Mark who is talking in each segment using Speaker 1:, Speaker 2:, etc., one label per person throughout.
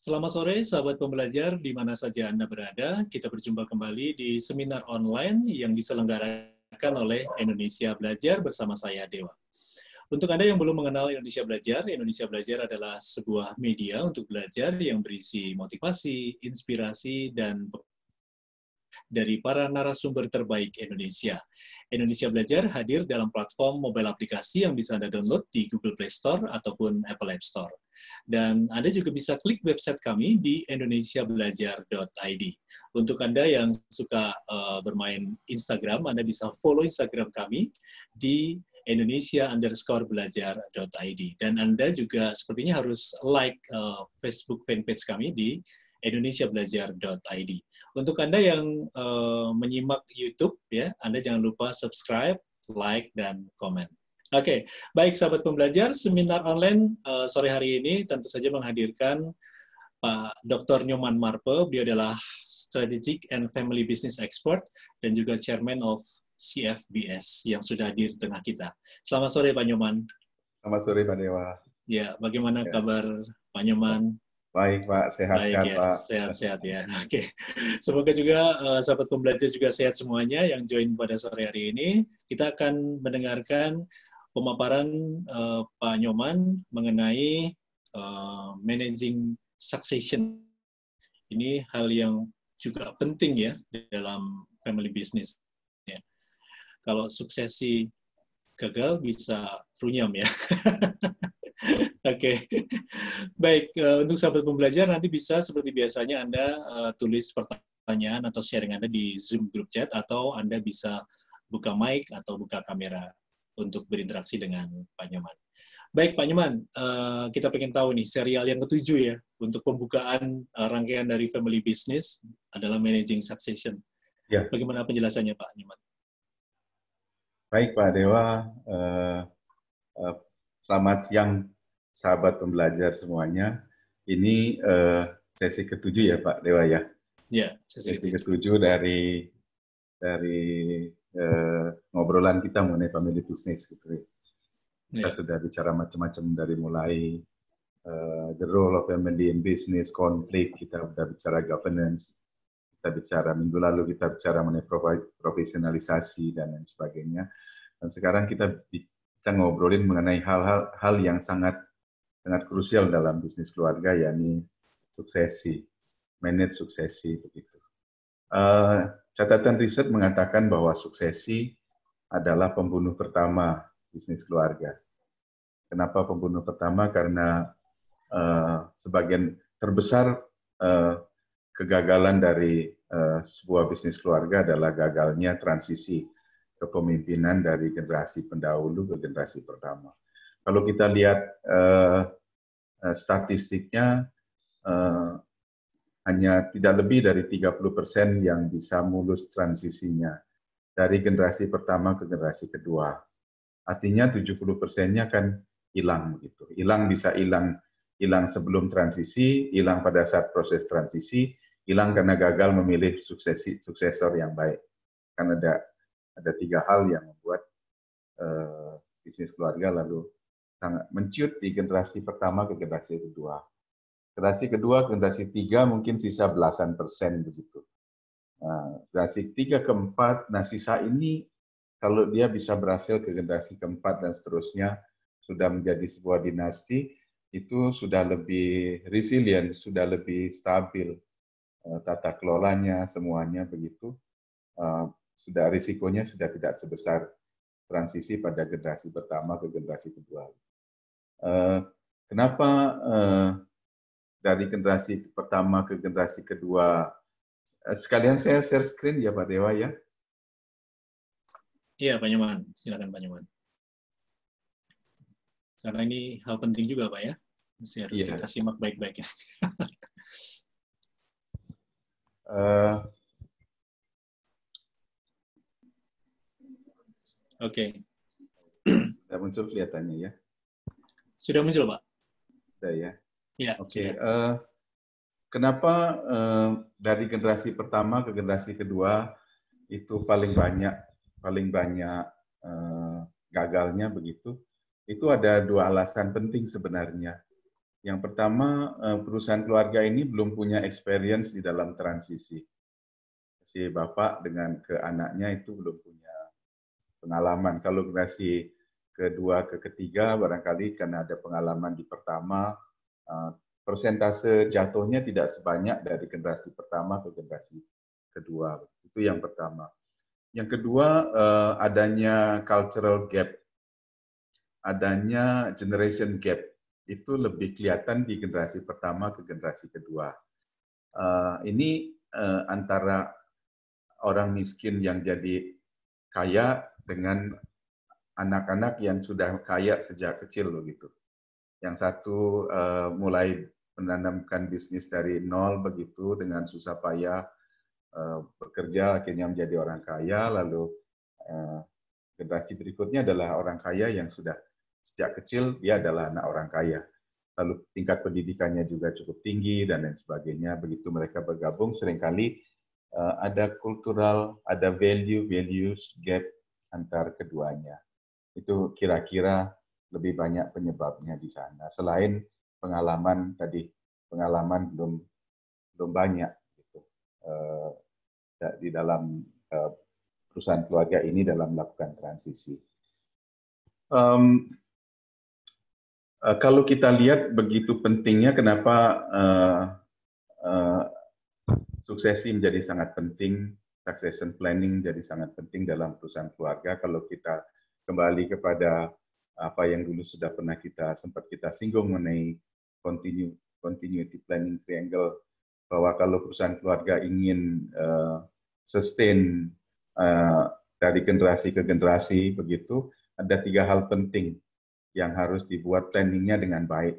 Speaker 1: Selamat sore, sahabat pembelajar, di mana saja Anda berada. Kita berjumpa kembali di seminar online yang diselenggarakan oleh Indonesia Belajar bersama saya, Dewa. Untuk Anda yang belum mengenal Indonesia Belajar adalah sebuah media untuk belajar yang berisi motivasi, inspirasi, dan dari para narasumber terbaik Indonesia. Indonesia Belajar hadir dalam platform mobile aplikasi yang bisa Anda download di Google Play Store ataupun Apple App Store. Dan Anda juga bisa klik website kami di indonesiabelajar.id. Untuk Anda yang suka bermain Instagram, Anda bisa follow Instagram kami di Indonesia_belajar.id. Dan Anda juga sepertinya harus like Facebook fanpage kami di indonesiabelajar.id. Untuk Anda yang menyimak YouTube, ya, Anda jangan lupa subscribe, like, dan komen. Oke, baik sahabat pembelajar, seminar online sore hari ini tentu saja menghadirkan Pak Dr. Nyoman Marpe. Beliau adalah Strategic and Family Business Expert dan juga Chairman of CFBS yang sudah hadir di tengah kita. Selamat sore Pak Nyoman.
Speaker 2: Selamat sore Pak Dewa.
Speaker 1: Ya, bagaimana kabar Pak Nyoman?
Speaker 2: Baik Pak, sehat-sehat
Speaker 1: ya,
Speaker 2: Pak.
Speaker 1: Sehat-sehat ya. Oke. Semoga juga sahabat pembelajar juga sehat semuanya yang join pada sore hari ini. Kita akan mendengarkan pemaparan Pak Nyoman mengenai managing succession. Ini hal yang juga penting ya dalam family business. Ya. Kalau suksesi gagal bisa runyam ya. Oke, baik. Untuk sahabat pembelajar nanti bisa seperti biasanya Anda tulis pertanyaan atau sharing Anda di Zoom group chat, atau Anda bisa buka mic atau buka kamera untuk berinteraksi dengan Pak Nyoman. Baik Pak Nyoman, kita pengen tahu nih serial yang ke-7 ya untuk pembukaan rangkaian dari Family Business adalah Managing Succession.
Speaker 2: Ya.
Speaker 1: Bagaimana penjelasannya Pak Nyoman?
Speaker 2: Baik Pak Dewa, selamat siang sahabat pembelajar semuanya. Ini sesi ke-7 ya Pak Dewa ya?
Speaker 1: Ya,
Speaker 2: sesi ke-7 dari ngobrolan kita mengenai family business gitu. Kita sudah bicara macam-macam dari mulai the role of family in business, konflik, kita sudah bicara governance, kita bicara minggu lalu kita bicara mengenai profesionalisasi dan lain sebagainya. Dan sekarang kita ngobrolin mengenai hal yang sangat krusial dalam bisnis keluarga, yakni suksesi, manage suksesi begitu. Catatan riset mengatakan bahwa suksesi adalah pembunuh pertama bisnis keluarga. Kenapa pembunuh pertama? Karena sebagian terbesar kegagalan dari sebuah bisnis keluarga adalah gagalnya transisi kepemimpinan dari generasi pendahulu ke generasi pertama. Kalau kita lihat statistiknya, hanya tidak lebih dari 30% yang bisa mulus transisinya dari generasi pertama ke generasi kedua. Artinya 70%-nya kan hilang begitu. Hilang bisa hilang sebelum transisi, hilang pada saat proses transisi, hilang karena gagal memilih suksesor yang baik. Kan ada 3 hal yang membuat bisnis keluarga lalu sangat menciut di generasi pertama ke generasi kedua. Generasi kedua ke generasi 3 mungkin sisa belasan persen begitu. Generasi 3 ke 4, nah sisa ini kalau dia bisa berhasil ke generasi keempat dan seterusnya, sudah menjadi sebuah dinasti, itu sudah lebih resilient, sudah lebih stabil tata kelolanya, semuanya begitu. Sudah risikonya sudah tidak sebesar transisi pada generasi pertama ke generasi kedua. Kenapa dari generasi pertama ke generasi kedua? Sekalian saya share screen ya Pak Dewa ya.
Speaker 1: Iya Pak Nyoman, silakan Pak Nyoman. Karena ini hal penting juga Pak ya, mesti harus kita simak baik-baik ya. Oke.
Speaker 2: Sudah muncul kelihatannya ya?
Speaker 1: Sudah muncul Pak.
Speaker 2: Sudah ya?
Speaker 1: Iya.
Speaker 2: Oke. Kenapa dari generasi pertama ke generasi kedua itu paling banyak gagalnya begitu? Itu ada 2 alasan penting sebenarnya. Yang pertama, perusahaan keluarga ini belum punya experience di dalam transisi. Si bapak dengan ke anaknya itu belum punya pengalaman. Kalau generasi kedua ke ketiga, barangkali karena ada pengalaman di pertama, persentase jatuhnya tidak sebanyak dari generasi pertama ke generasi kedua. Itu yang pertama. Yang kedua, adanya cultural gap, adanya generation gap. Itu lebih kelihatan di generasi pertama ke generasi kedua. Ini antara orang miskin yang jadi kaya dengan anak-anak yang sudah kaya sejak kecil begitu. Yang satu mulai menanamkan bisnis dari nol begitu dengan susah payah bekerja akhirnya menjadi orang kaya, lalu generasi berikutnya adalah orang kaya yang sudah sejak kecil dia adalah anak orang kaya. Lalu tingkat pendidikannya juga cukup tinggi dan lain sebagainya. Begitu mereka bergabung seringkali ada kultural, ada values gap antar keduanya. Itu kira-kira lebih banyak penyebabnya di sana. Selain pengalaman tadi, pengalaman belum banyak gitu, di dalam perusahaan keluarga ini dalam melakukan transisi. Kalau kita lihat begitu pentingnya kenapa suksesi menjadi sangat penting, succession planning menjadi sangat penting dalam perusahaan keluarga. Kalau kita kembali kepada apa yang dulu sudah pernah sempat kita singgung mengenai continuity planning triangle, bahwa kalau perusahaan keluarga ingin sustain dari generasi ke generasi begitu, ada 3 hal penting yang harus dibuat planningnya dengan baik.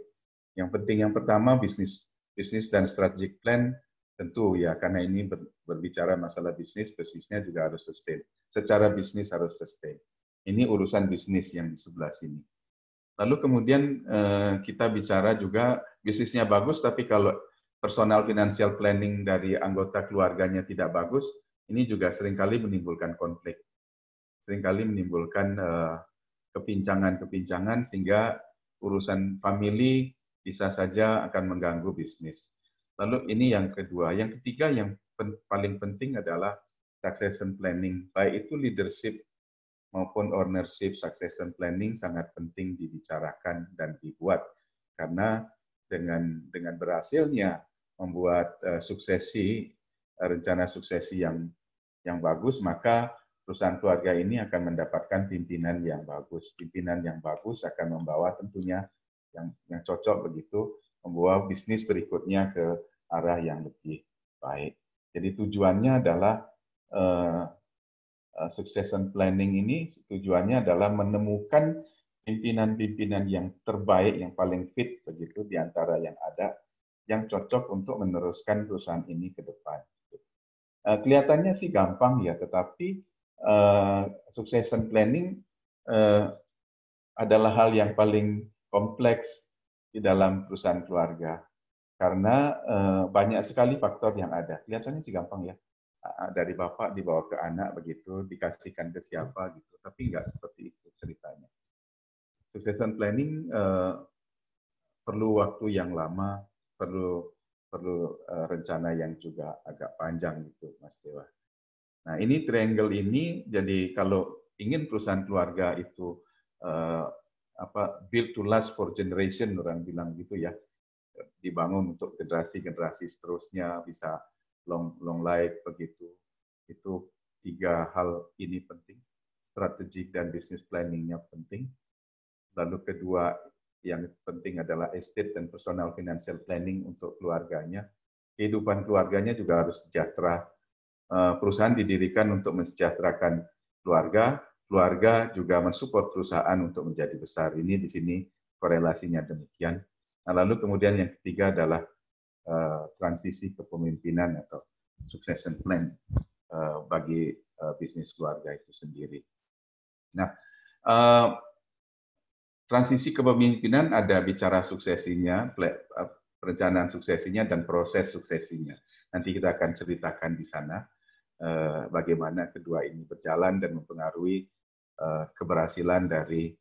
Speaker 2: Yang penting yang pertama bisnis dan strategic plan tentu ya, karena ini berbicara masalah bisnisnya juga harus sustain. Secara bisnis harus sustain. Ini urusan bisnis yang di sebelah sini. Lalu kemudian kita bicara juga bisnisnya bagus, tapi kalau personal financial planning dari anggota keluarganya tidak bagus, ini juga seringkali menimbulkan konflik. Seringkali menimbulkan kepincangan-kepincangan sehingga urusan family bisa saja akan mengganggu bisnis. Lalu ini yang kedua. Yang ketiga yang paling penting adalah succession planning. Baik itu leadership maupun ownership, succession planning sangat penting dibicarakan dan dibuat. Karena dengan berhasilnya membuat rencana suksesi yang bagus, maka perusahaan keluarga ini akan mendapatkan pimpinan yang bagus. Pimpinan yang bagus akan membawa tentunya yang cocok begitu, membawa bisnis berikutnya ke arah yang lebih baik. Jadi tujuannya adalah succession planning ini tujuannya adalah menemukan pimpinan-pimpinan yang terbaik, yang paling fit begitu di antara yang ada, yang cocok untuk meneruskan perusahaan ini ke depan. Kelihatannya sih gampang ya, tetapi succession planning adalah hal yang paling kompleks di dalam perusahaan keluarga karena banyak sekali faktor yang ada. Kelihatannya sih gampang ya, dari bapak dibawa ke anak begitu, dikasihkan ke siapa gitu, tapi nggak seperti itu ceritanya. Succession planning perlu waktu yang lama, perlu rencana yang juga agak panjang gitu, Mas Dewa. Nah, ini triangle ini, jadi kalau ingin perusahaan keluarga itu build to last for generation, orang bilang gitu ya, dibangun untuk generasi-generasi seterusnya, bisa long life begitu. Itu 3 hal ini penting, strategik dan business planningnya penting. Lalu kedua yang penting adalah estate dan personal financial planning untuk keluarganya. Kehidupan keluarganya juga harus sejahtera. Perusahaan didirikan untuk mensejahterakan keluarga, keluarga juga mensupport perusahaan untuk menjadi besar. Ini di sini korelasinya demikian. Nah, lalu kemudian yang ketiga adalah transisi kepemimpinan atau succession plan bagi bisnis keluarga itu sendiri. Nah, transisi kepemimpinan ada bicara suksesinya, perencanaan suksesinya, dan proses suksesinya. Nanti kita akan ceritakan di sana bagaimana kedua ini berjalan dan mempengaruhi keberhasilan dari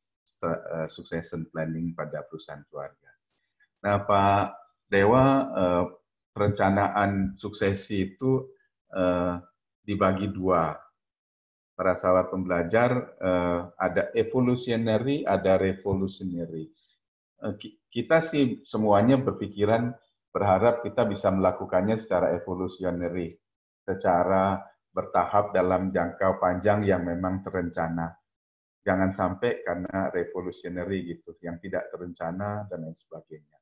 Speaker 2: succession planning pada perusahaan keluarga. Nah, Pak Dewa, perencanaan suksesi itu dibagi dua. Para sahabat pembelajar, ada evolutionary, ada revolutionary. Kita sih semuanya berpikiran berharap kita bisa melakukannya secara evolutionary, secara bertahap dalam jangka panjang yang memang terencana. Jangan sampai karena revolutionary gitu, yang tidak terencana dan lain sebagainya.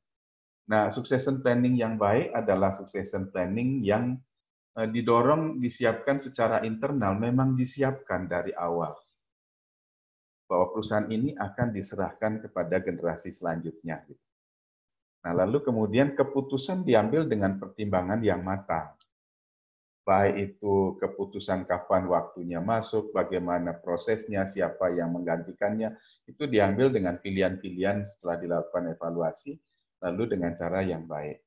Speaker 2: Nah, succession planning yang baik adalah succession planning yang didorong, disiapkan secara internal, memang disiapkan dari awal. Bahwa perusahaan ini akan diserahkan kepada generasi selanjutnya. Nah, lalu kemudian keputusan diambil dengan pertimbangan yang matang. Baik itu keputusan kapan waktunya masuk, bagaimana prosesnya, siapa yang menggantikannya, itu diambil dengan pilihan-pilihan setelah dilakukan evaluasi, lalu dengan cara yang baik.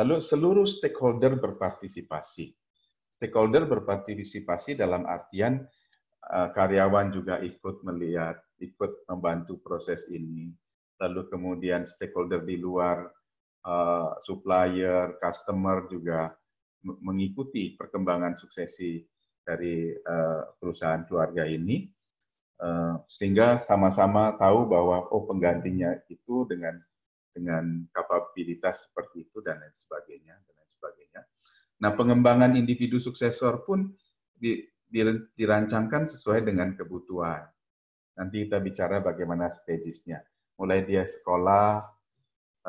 Speaker 2: Lalu seluruh stakeholder berpartisipasi. Stakeholder berpartisipasi dalam artian karyawan juga ikut melihat, ikut membantu proses ini. Lalu kemudian stakeholder di luar, supplier, customer juga mengikuti perkembangan suksesi dari perusahaan keluarga ini, sehingga sama-sama tahu bahwa penggantinya itu dengan kapabilitas seperti itu dan lain sebagainya. Nah, pengembangan individu suksesor pun dirancangkan sesuai dengan kebutuhan. Nanti kita bicara bagaimana stagesnya. Mulai dia sekolah,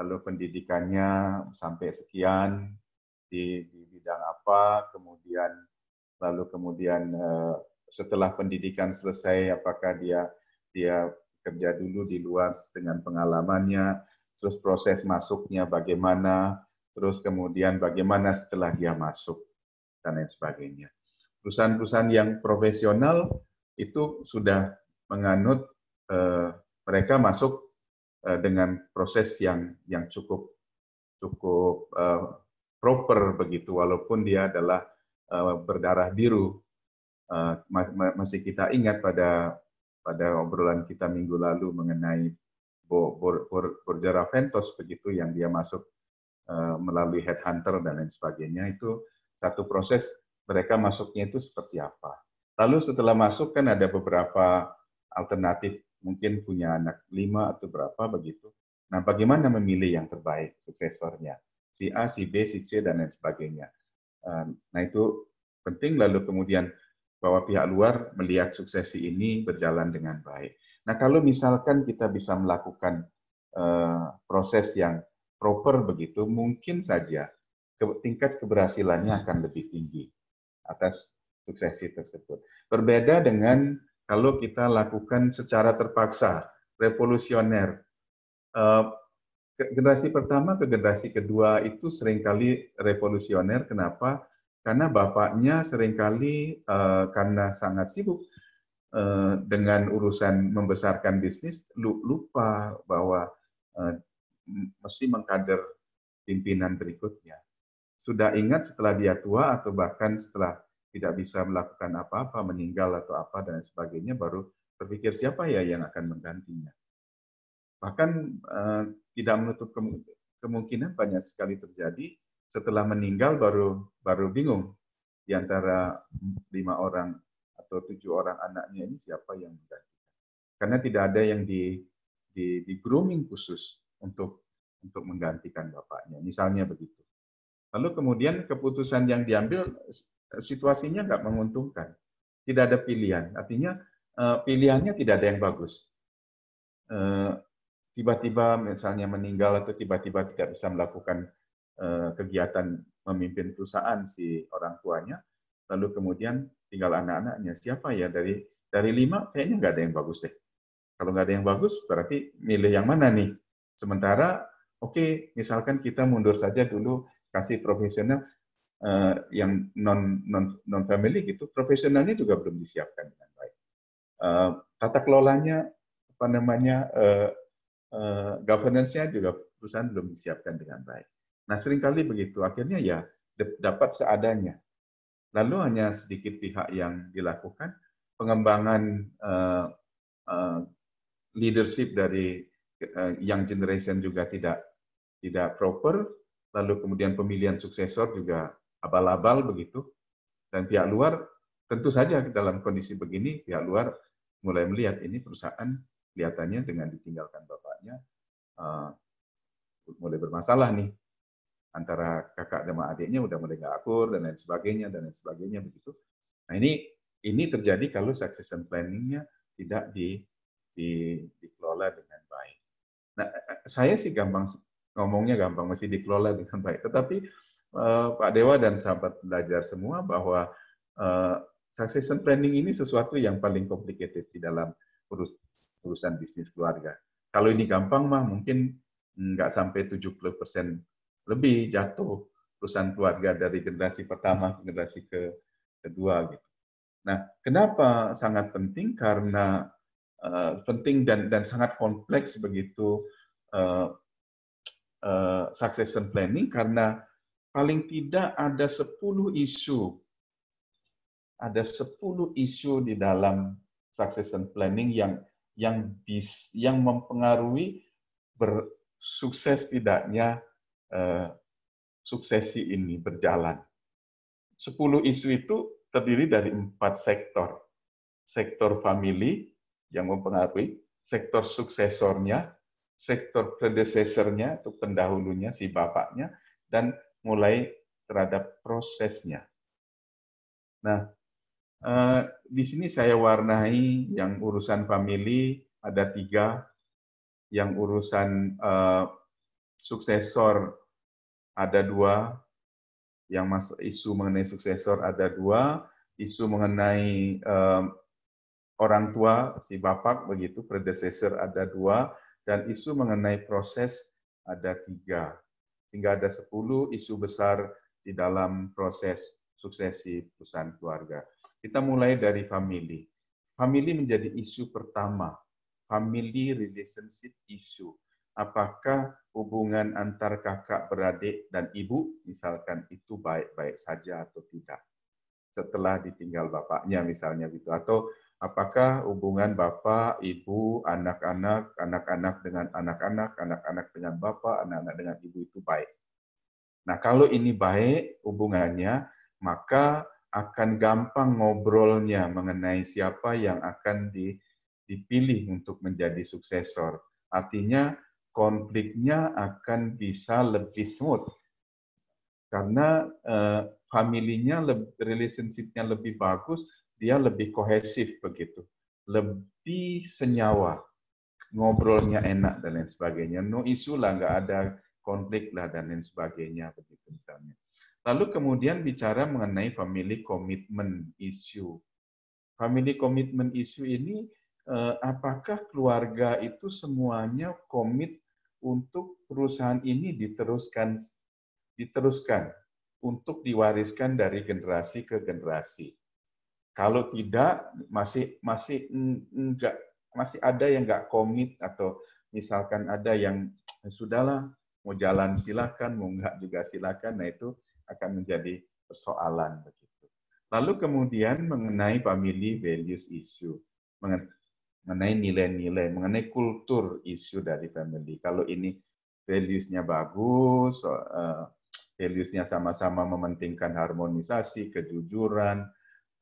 Speaker 2: lalu pendidikannya sampai sekian, di bidang apa, kemudian setelah pendidikan selesai, apakah dia kerja dulu di luar dengan pengalamannya, terus proses masuknya bagaimana, terus kemudian bagaimana setelah dia masuk, dan lain sebagainya. Perusahaan-perusahaan yang profesional itu sudah menganut mereka masuk dengan proses yang cukup proper begitu, walaupun dia adalah berdarah biru. Masih kita ingat pada obrolan kita minggu lalu mengenai Borja Raventos begitu, yang dia masuk melalui headhunter dan lain sebagainya. Itu satu proses mereka masuknya itu seperti apa. Lalu setelah masuk kan ada beberapa alternatif, mungkin punya anak 5 atau berapa begitu. Nah, bagaimana memilih yang terbaik suksesornya? Si A, si B, si C, dan lain sebagainya. Nah, itu penting. Lalu kemudian bahwa pihak luar melihat suksesi ini berjalan dengan baik. Nah, kalau misalkan kita bisa melakukan proses yang proper begitu, mungkin saja tingkat keberhasilannya akan lebih tinggi atas suksesi tersebut. Berbeda dengan kalau kita lakukan secara terpaksa, revolusioner. Generasi pertama ke generasi kedua itu seringkali revolusioner. Kenapa? Karena bapaknya seringkali karena sangat sibuk dengan urusan membesarkan bisnis, lupa bahwa mesti mengkader pimpinan berikutnya. Sudah ingat setelah dia tua atau bahkan setelah tidak bisa melakukan apa-apa, meninggal atau apa dan sebagainya, baru berpikir siapa ya yang akan menggantinya. Bahkan tidak menutup kemungkinan banyak sekali terjadi setelah meninggal baru bingung di antara 5 orang atau 7 orang anaknya ini siapa yang menggantikan. Karena tidak ada yang di grooming khusus untuk menggantikan bapaknya, misalnya begitu. Lalu kemudian keputusan yang diambil situasinya nggak menguntungkan, tidak ada pilihan. Artinya pilihannya tidak ada yang bagus. Tiba-tiba misalnya meninggal atau tiba-tiba tidak bisa melakukan kegiatan memimpin perusahaan si orang tuanya, lalu kemudian tinggal anak-anaknya. Siapa ya dari 5 kayaknya nggak ada yang bagus deh. Kalau nggak ada yang bagus berarti milih yang mana nih? Sementara oke, misalkan kita mundur saja dulu, kasih profesional yang non family gitu, profesionalnya juga belum disiapkan dengan baik. Tata kelolanya apa namanya governance-nya juga perusahaan belum disiapkan dengan baik. Nah, seringkali begitu, akhirnya ya dapat seadanya. Lalu hanya sedikit pihak yang dilakukan, pengembangan leadership dari young generation juga tidak tidak proper, lalu kemudian pemilihan suksesor juga abal-abal begitu, dan pihak luar tentu saja dalam kondisi begini pihak luar mulai melihat ini perusahaan kelihatannya dengan ditinggalkan bapaknya mulai bermasalah nih, antara kakak sama adiknya udah mulai nggak akur dan lain sebagainya begitu. Nah ini terjadi kalau succession planning-nya tidak dikelola dengan baik. Nah, saya sih ngomongnya gampang, mesti dikelola dengan baik. Tetapi Pak Dewa dan sahabat belajar semua bahwa succession planning ini sesuatu yang paling complicated di dalam urusan bisnis keluarga. Kalau ini gampang mah mungkin nggak sampai 70% lebih jatuh perusahaan keluarga dari generasi pertama ke generasi kedua gitu. Nah, kenapa sangat penting? Karena penting dan sangat kompleks begitu succession planning, karena paling tidak ada 10 isu. Ada 10 isu di dalam succession planning yang mempengaruhi bersukses tidaknya suksesi ini berjalan. 10 isu itu terdiri dari 4 sektor. Sektor family yang mempengaruhi, sektor suksesornya, sektor predecessornya atau pendahulunya si bapaknya, dan mulai terhadap prosesnya. Nah, di sini saya warnai yang urusan family ada 3, yang urusan suksesor ada 2, yang isu mengenai suksesor ada 2, isu mengenai orang tua si bapak begitu predecessor ada 2, dan isu mengenai proses ada 3. Sehingga ada 10 isu besar di dalam proses suksesi perusahaan keluarga. Kita mulai dari family. Family menjadi isu pertama. Family relationship issue. Apakah hubungan antar kakak beradik dan ibu, misalkan itu baik-baik saja atau tidak? Setelah ditinggal bapaknya misalnya gitu. Atau apakah hubungan bapak, ibu, anak-anak, anak-anak dengan anak-anak, anak-anak dengan bapak, anak-anak dengan ibu itu baik. Nah, kalau ini baik hubungannya, maka akan gampang ngobrolnya mengenai siapa yang akan dipilih untuk menjadi suksesor. Artinya konfliknya akan bisa lebih smooth. Karena familinya, relationship-nya lebih bagus, dia lebih kohesif begitu. Lebih senyawa. Ngobrolnya enak dan lain sebagainya. No issue lah, nggak ada konflik lah dan lain sebagainya begitu misalnya. Lalu kemudian bicara mengenai family commitment issue. Family commitment issue ini apakah keluarga itu semuanya komit untuk perusahaan ini diteruskan untuk diwariskan dari generasi ke generasi. Kalau tidak masih ada yang nggak komit, atau misalkan ada yang sudahlah mau jalan silakan, mau nggak juga silakan. Nah itu akan menjadi persoalan begitu. Lalu kemudian mengenai family values issue, mengenai nilai-nilai, mengenai kultur issue dari family. Kalau ini values-nya bagus, values-nya sama-sama mementingkan harmonisasi, kejujuran,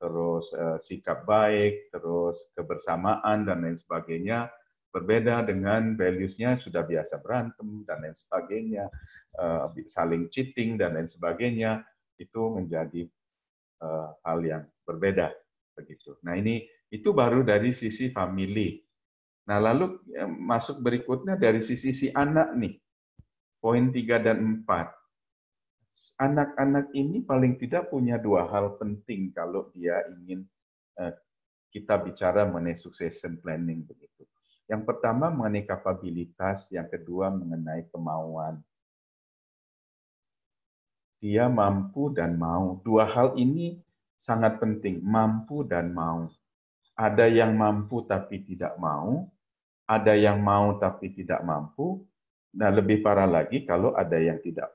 Speaker 2: terus sikap baik, terus kebersamaan dan lain sebagainya. Berbeda dengan values-nya sudah biasa berantem dan lain sebagainya, saling cheating dan lain sebagainya, itu menjadi hal yang berbeda begitu. Nah itu baru dari sisi family. Nah lalu masuk berikutnya dari sisi si anak nih, poin 3 dan 4. Anak-anak ini paling tidak punya 2 hal penting kalau dia ingin kita bicara mengenai succession planning begitu. Yang pertama mengenai kapabilitas, yang kedua mengenai kemauan. Dia mampu dan mau. 2 hal ini sangat penting, mampu dan mau. Ada yang mampu tapi tidak mau, ada yang mau tapi tidak mampu. Nah, lebih parah lagi kalau ada yang tidak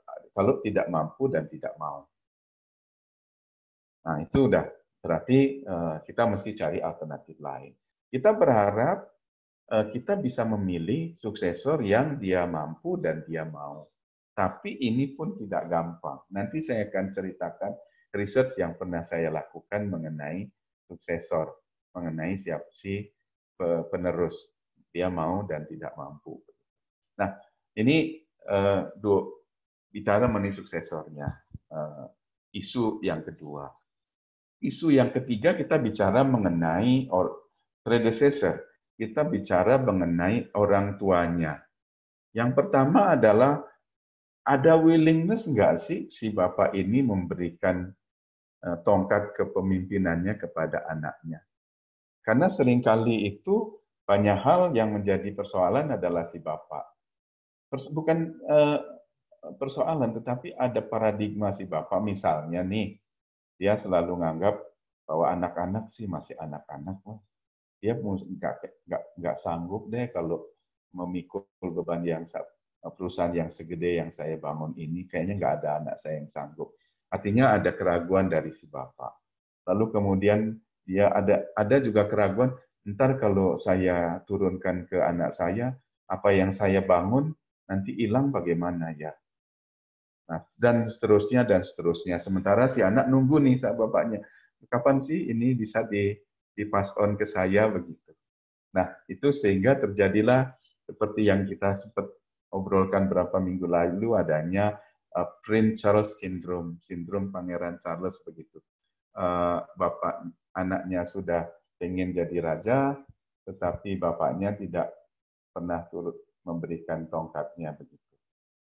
Speaker 2: mampu dan tidak mau. Nah, itu udah berarti kita mesti cari alternatif lain. Kita berharap kita bisa memilih suksesor yang dia mampu dan dia mau. Tapi ini pun tidak gampang. Nanti saya akan ceritakan research yang pernah saya lakukan mengenai suksesor, mengenai siapa si penerus, dia mau dan tidak mampu. Nah, ini bicara mengenai suksesornya. Isu yang kedua. Isu yang ketiga kita bicara mengenai predecessor. Kita bicara mengenai orang tuanya. Yang pertama adalah ada willingness nggak sih si bapak ini memberikan tongkat kepemimpinannya kepada anaknya. Karena seringkali itu banyak hal yang menjadi persoalan adalah si bapak. Bukan persoalan, tetapi ada paradigma si bapak. Misalnya nih, dia selalu menganggap bahwa anak-anak sih masih anak-anak. Dia nggak sanggup deh kalau memikul beban yang perusahaan yang segede yang saya bangun ini. Kayaknya nggak ada anak saya yang sanggup. Artinya ada keraguan dari si bapak. Lalu kemudian dia ada juga keraguan, ntar kalau saya turunkan ke anak saya, apa yang saya bangun nanti hilang bagaimana ya? Nah, dan seterusnya dan seterusnya. Sementara si anak nunggu nih saat bapaknya, kapan sih ini bisa di-pass on ke saya begitu. Nah, itu sehingga terjadilah seperti yang kita sempat obrolkan beberapa minggu lalu adanya Prince Charles Syndrome, sindrom Pangeran Charles begitu. Bapak anaknya sudah ingin jadi raja, tetapi bapaknya tidak pernah turut memberikan tongkatnya begitu.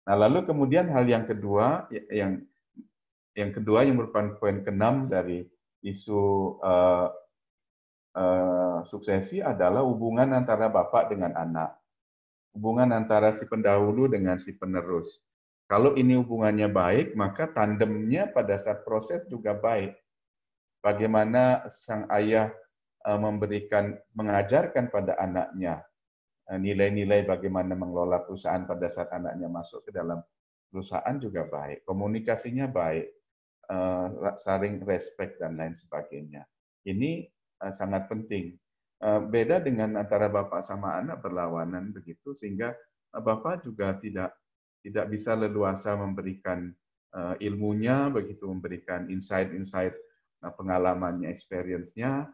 Speaker 2: Nah, lalu kemudian hal yang kedua yang merupakan poin ke-6 dari isu suksesi adalah hubungan antara bapak dengan anak. Hubungan antara si pendahulu dengan si penerus. Kalau ini hubungannya baik, maka tandemnya pada saat proses juga baik. Bagaimana sang ayah mengajarkan pada anaknya nilai-nilai bagaimana mengelola perusahaan pada saat anaknya masuk ke dalam perusahaan juga baik. Komunikasinya baik, saling respect dan lain sebagainya. Ini sangat penting. Beda dengan antara bapak sama anak berlawanan begitu, sehingga bapak juga tidak bisa leluasa memberikan ilmunya, begitu memberikan insight-insight pengalamannya, experience-nya,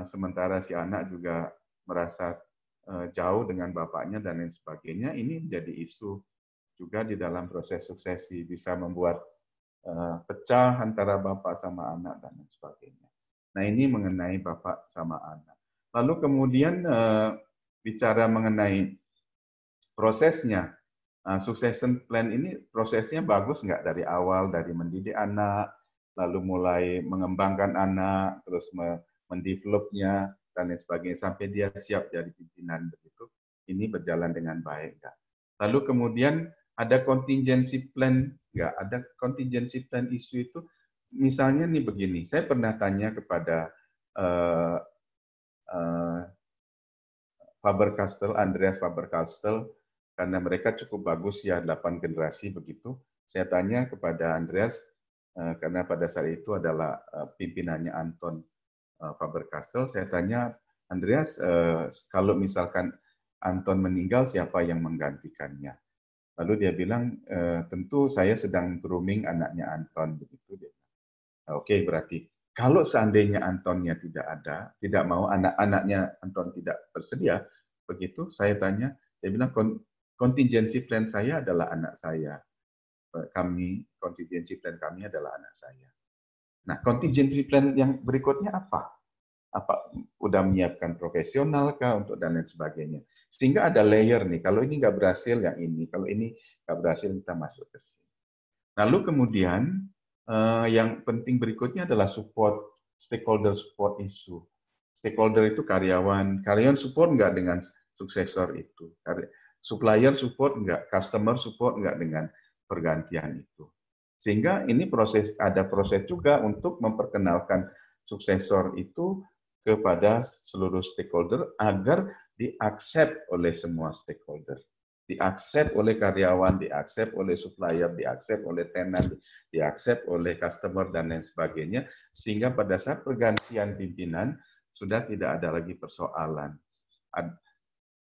Speaker 2: sementara si anak juga merasa jauh dengan bapaknya dan lain sebagainya. Ini menjadi isu juga di dalam proses suksesi, bisa membuat pecah antara bapak sama anak dan lain sebagainya. Nah, ini mengenai bapak sama anak. Lalu kemudian bicara mengenai prosesnya. Succession plan ini prosesnya bagus nggak dari awal, dari mendidik anak, lalu mulai mengembangkan anak, terus mendevelopnya, dan lain sebagainya, sampai dia siap jadi pimpinan begitu. Ini berjalan dengan baik nggak? Lalu kemudian ada contingency plan nggak? Ada contingency plan isu itu, misalnya nih begini, saya pernah tanya kepada Faber-Castell, Andreas Faber-Castell, karena mereka cukup bagus ya, 8 generasi begitu. Saya tanya kepada Andreas, karena pada saat itu adalah pimpinannya Anton Faber-Castell, saya tanya, Andreas, kalau misalkan Anton meninggal, siapa yang menggantikannya? Lalu dia bilang, tentu saya sedang grooming anaknya Anton begitu. Oke, berarti kalau seandainya Antonnya tidak ada, tidak mau, anak-anaknya Anton tidak bersedia, begitu saya tanya, dia bilang contingency plan saya adalah anak saya. Contingency plan kami adalah anak saya. Nah, contingency plan yang berikutnya apa? Apa udah menyiapkan profesional kah untuk dan lain sebagainya. Sehingga ada layer nih, kalau ini nggak berhasil yang ini, kalau ini nggak berhasil kita masuk ke sini. Lalu kemudian yang penting berikutnya adalah stakeholder support issue. Stakeholder itu karyawan support nggak dengan suksesor itu. Supplier support nggak, customer support nggak dengan pergantian itu. Sehingga ini ada proses juga untuk memperkenalkan suksesor itu kepada seluruh stakeholder agar diaccept oleh semua stakeholder. Diaccept oleh karyawan, diaccept oleh supplier, diaccept oleh tenant, diaccept oleh customer, dan lain sebagainya. Sehingga pada saat pergantian pimpinan, sudah tidak ada lagi persoalan.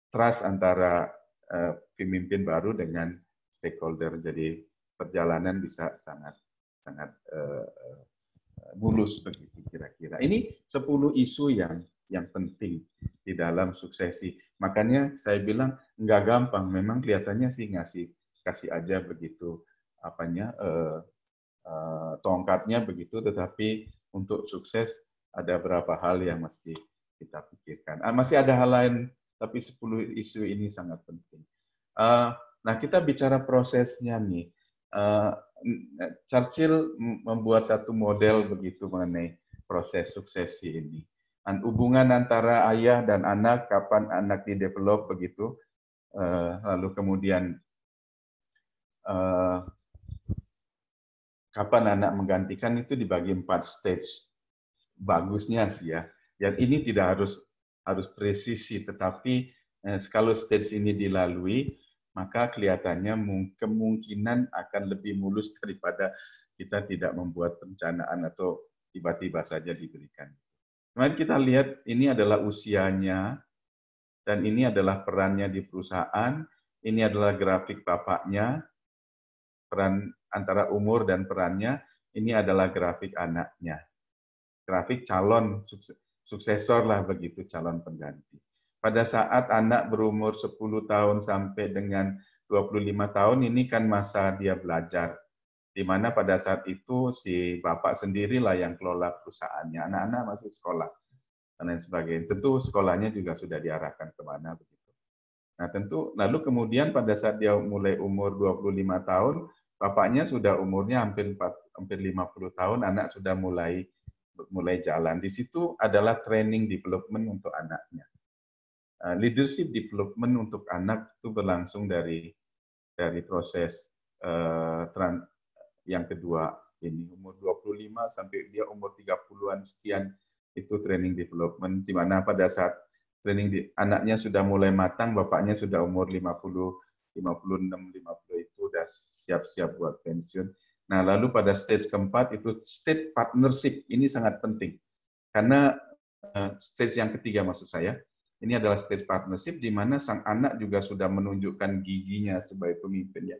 Speaker 2: Trust antara pemimpin baru dengan stakeholder. Jadi perjalanan bisa sangat mulus begitu kira-kira. Ini 10 isu yang penting di dalam suksesi. Makanya saya bilang nggak gampang. Memang kelihatannya sih kasih aja begitu tongkatnya begitu, tetapi untuk sukses ada beberapa hal yang mesti kita pikirkan. Masih ada hal lain, tapi 10 isu ini sangat penting. Nah, kita bicara prosesnya nih. Churchill membuat satu model begitu mengenai proses suksesi ini. Hubungan antara ayah dan anak, kapan anak di-develop begitu, lalu kemudian kapan anak menggantikan itu dibagi 4 stage. Bagusnya sih ya. Yang ini tidak harus presisi, tetapi kalau stage ini dilalui, maka kelihatannya kemungkinan akan lebih mulus daripada kita tidak membuat perencanaan atau tiba-tiba saja diberikan. Kemudian kita lihat ini adalah usianya, dan ini adalah perannya di perusahaan, ini adalah grafik bapaknya, peran antara umur dan perannya, ini adalah grafik anaknya. Grafik calon suksesor lah begitu, calon pengganti. Pada saat anak berumur 10 tahun sampai dengan 25 tahun, ini kan masa dia belajar. Di mana pada saat itu si bapak sendirilah yang kelola perusahaannya. Anak-anak masih sekolah dan lain sebagainya. Tentu sekolahnya juga sudah diarahkan kemana begitu. Nah tentu, lalu kemudian pada saat dia mulai umur 25 tahun, bapaknya sudah umurnya hampir 50 tahun, anak sudah mulai jalan. Di situ adalah training development untuk anaknya. Leadership development untuk anak itu berlangsung dari proses yang kedua ini, umur 25 sampai dia umur 30-an sekian, itu training development, di mana pada saat anaknya sudah mulai matang, bapaknya sudah umur 56, 50 itu udah siap-siap buat pensiun. Nah, lalu pada stage keempat itu stage partnership, ini sangat penting. Karena stage yang ketiga maksud saya, ini adalah stage partnership di mana sang anak juga sudah menunjukkan giginya sebagai pemimpin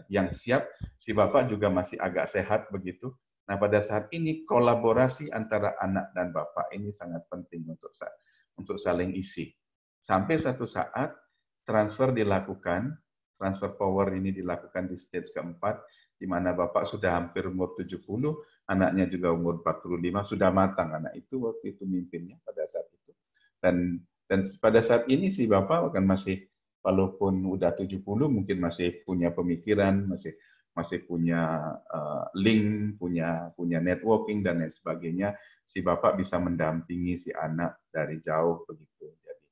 Speaker 2: yang siap, si bapak juga masih agak sehat begitu. Nah, pada saat ini kolaborasi antara anak dan bapak ini sangat penting untuk saling isi. Sampai satu saat transfer dilakukan, transfer power ini dilakukan di stage keempat, di mana bapak sudah hampir umur 70, anaknya juga umur 45, sudah matang anak itu waktu itu mimpinnya pada saat itu. Dan pada saat ini si bapak akan masih, walaupun udah 70, mungkin masih punya pemikiran, masih punya link, punya networking dan lain sebagainya. Si bapak bisa mendampingi si anak dari jauh begitu, jadi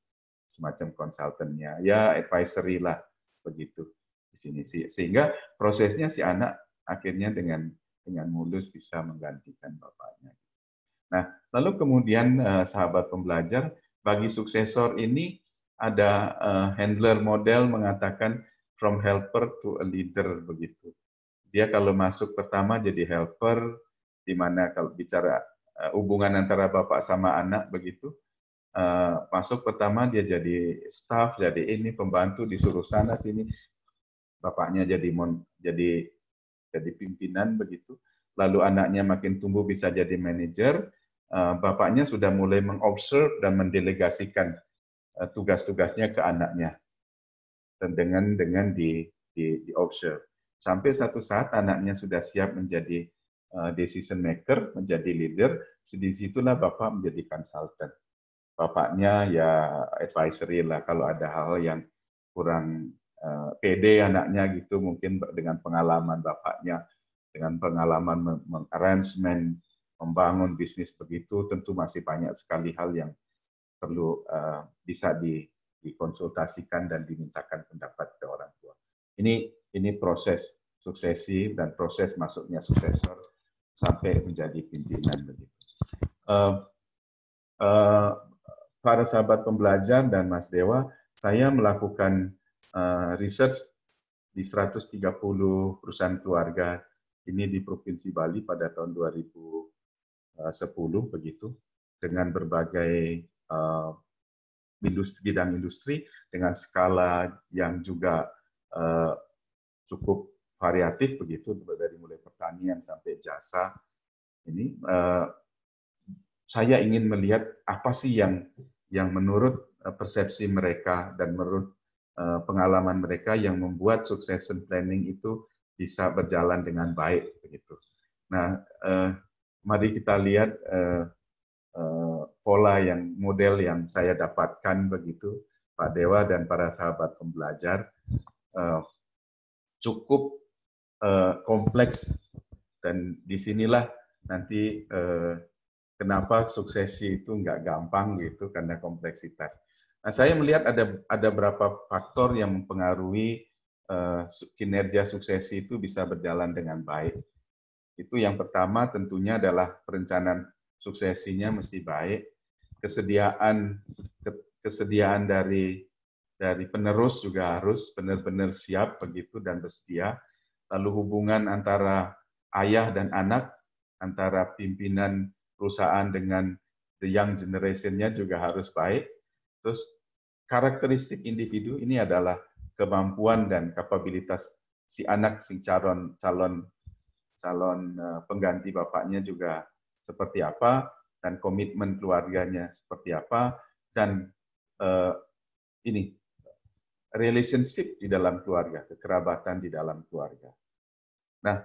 Speaker 2: semacam konsultannya, ya advisory lah begitu di sini sih. Sehingga prosesnya si anak akhirnya dengan mulus bisa menggantikan bapaknya. Nah, lalu kemudian sahabat pembelajar, bagi suksesor ini ada handler model mengatakan from helper to a leader begitu. Dia kalau masuk pertama jadi helper, di mana kalau bicara hubungan antara bapak sama anak begitu, masuk pertama dia jadi staff, jadi ini pembantu, disuruh sana sini, bapaknya jadi pimpinan begitu. Lalu anaknya makin tumbuh bisa jadi manajer, bapaknya sudah mulai mengobserve dan mendelegasikan tugas-tugasnya ke anaknya, dan dengan di observe sampai satu saat anaknya sudah siap menjadi decision maker, menjadi leader. Disitulah bapak menjadi konsultan. Bapaknya ya advisory lah kalau ada hal yang kurang pede anaknya gitu, mungkin dengan pengalaman bapaknya, dengan pengalaman mengarrangement, membangun bisnis begitu, tentu masih banyak sekali hal yang perlu bisa dikonsultasikan dan dimintakan pendapat ke orang tua. Ini proses suksesi dan proses masuknya suksesor sampai menjadi pimpinan begitu. Para sahabat pembelajar dan Mas Dewa, saya melakukan research di 130 perusahaan keluarga ini di Provinsi Bali pada tahun 2010 begitu, dengan berbagai bidang industri dengan skala yang juga cukup variatif begitu, dari mulai pertanian sampai jasa. Ini saya ingin melihat apa sih yang menurut persepsi mereka dan menurut pengalaman mereka yang membuat succession planning itu bisa berjalan dengan baik begitu. Nah, mari kita lihat pola model yang saya dapatkan begitu, Pak Dewa dan para sahabat pembelajar, cukup kompleks, dan disinilah nanti kenapa suksesi itu nggak gampang gitu, karena kompleksitas. Nah, saya melihat ada beberapa faktor yang mempengaruhi kinerja suksesi itu bisa berjalan dengan baik. Itu yang pertama tentunya adalah perencanaan suksesinya mesti baik, kesediaan dari penerus juga harus benar-benar siap begitu dan bersedia. Lalu hubungan antara ayah dan anak, antara pimpinan perusahaan dengan the young generation-nya juga harus baik. Terus karakteristik individu ini adalah kemampuan dan kapabilitas si anak, si calon pengganti bapaknya juga seperti apa, dan komitmen keluarganya seperti apa, dan ini relationship di dalam keluarga, kekerabatan di dalam keluarga. Nah,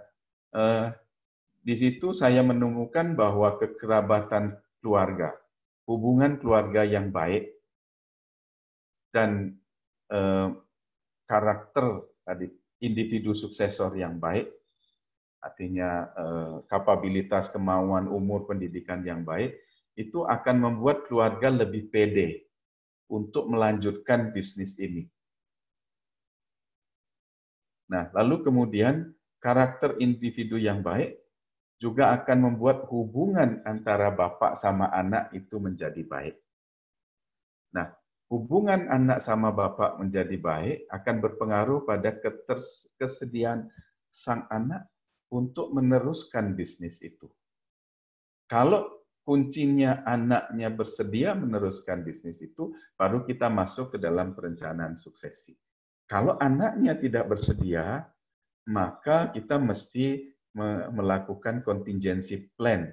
Speaker 2: di situ saya menemukan bahwa kekerabatan keluarga, hubungan keluarga yang baik, dan karakter tadi individu suksesor yang baik, artinya kapabilitas, kemauan, umur, pendidikan yang baik, itu akan membuat keluarga lebih pede untuk melanjutkan bisnis ini. Nah, lalu kemudian karakter individu yang baik juga akan membuat hubungan antara bapak sama anak itu menjadi baik. Nah, hubungan anak sama bapak menjadi baik akan berpengaruh pada kesediaan sang anak untuk meneruskan bisnis itu. Kalau kuncinya anaknya bersedia meneruskan bisnis itu, baru kita masuk ke dalam perencanaan suksesi. Kalau anaknya tidak bersedia, maka kita mesti melakukan contingency plan,